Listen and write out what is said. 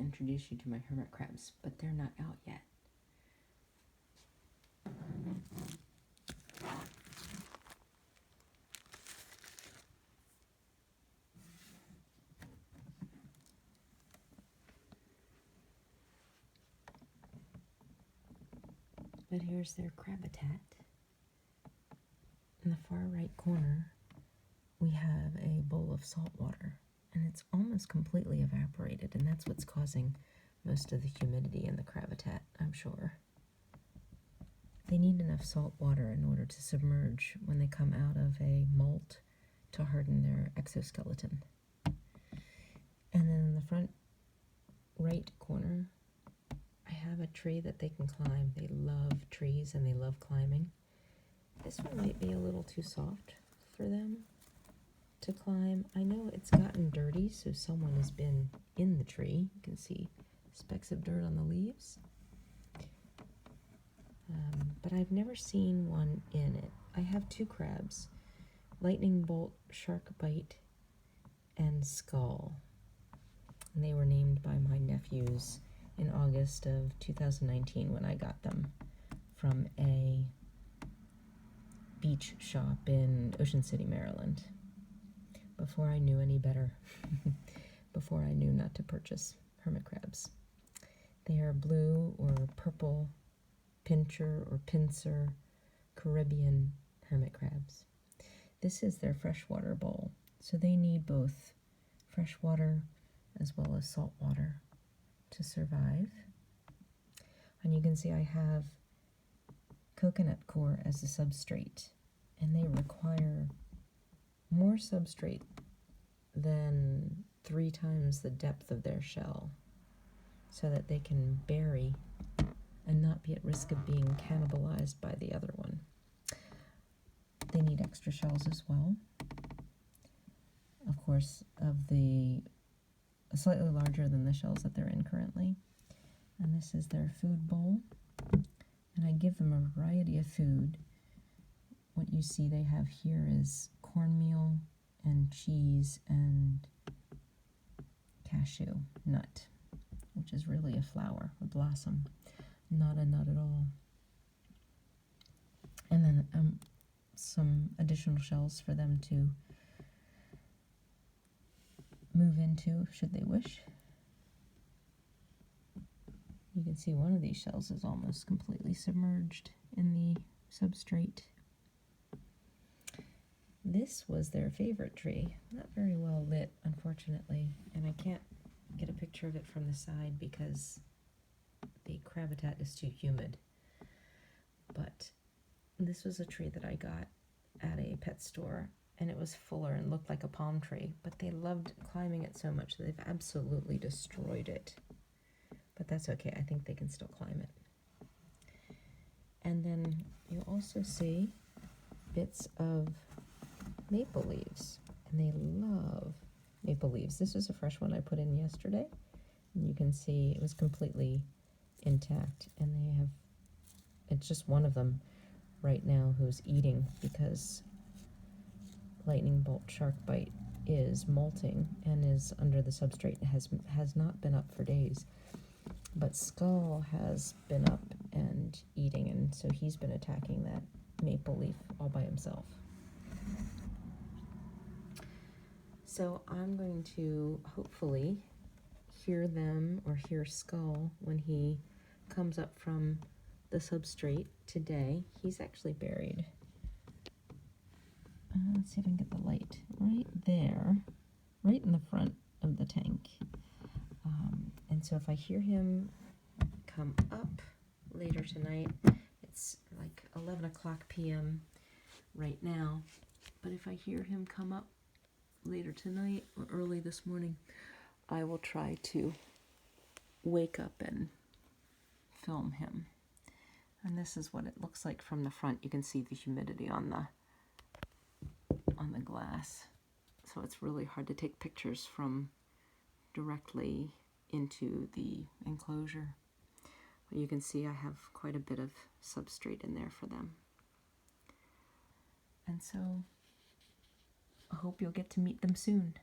introduce you to my hermit crabs, but they're not out yet. But here's their crabitat. In the far right corner, we have a bowl of salt water, and it's almost completely evaporated, and that's what's causing most of the humidity in the crabitat, I'm sure. They need enough salt water in order to submerge when they come out of a molt to harden their exoskeleton. And then in the front right corner, I have a tree that they can climb. They love trees and they love climbing. This one might be a little too soft for them to climb. I know it's gotten dirty, so someone has been in the tree. You can see specks of dirt on the leaves. But I've never seen one in it. I have two crabs, Lightning Bolt, Shark Bite, and Skull. And they were named by my nephews in August of 2019 when I got them from a beach shop in Ocean City, Maryland. Before I knew any better, before I knew not to purchase hermit crabs. They are blue or purple pincher or pincer Caribbean hermit crabs. This is their freshwater bowl, so they need both freshwater as well as salt water to survive. And you can see I have coconut coir as a substrate, and they require more substrate than 3 times the depth of their shell so that they can bury and not be at risk of being cannibalized by the other one. They need extra shells as well, of course, slightly larger than the shells that they're in currently. And this is their food bowl, and I give them a variety of food. What you see they have here is cornmeal and cheese and cashew nut, which is really a flower, a blossom, not a nut at all. And then some additional shells for them to move into should they wish. You can see one of these shells is almost completely submerged in the substrate. This was their favorite tree. Not very well lit, unfortunately, and I can't get a picture of it from the side because the crabitat is too humid. But this was a tree that I got at a pet store, and it was fuller and looked like a palm tree, but they loved climbing it so much that they've absolutely destroyed it. But that's okay, I think they can still climb it. And then you'll also see bits of maple leaves, and they love maple leaves. This was a fresh one I put in yesterday, and you can see it was completely intact, and it's just one of them right now who's eating because Lightning Bolt Shark Bite is molting and is under the substrate. It has not been up for days, but Skull has been up and eating, and so he's been attacking that maple leaf all by himself. So I'm going to hopefully hear them or hear Skull when he comes up from the substrate today. He's actually buried. Let's see if I can get the light right there, right in the front of the tank. And so if I hear him come up later tonight, it's like 11 o'clock p.m. right now, but if I hear him come up later tonight or early this morning, I will try to wake up and film him. And this is what it looks like from the front. You can see the humidity on the glass, so it's really hard to take pictures from directly into the enclosure. But you can see I have quite a bit of substrate in there for them. And so I hope you'll get to meet them soon.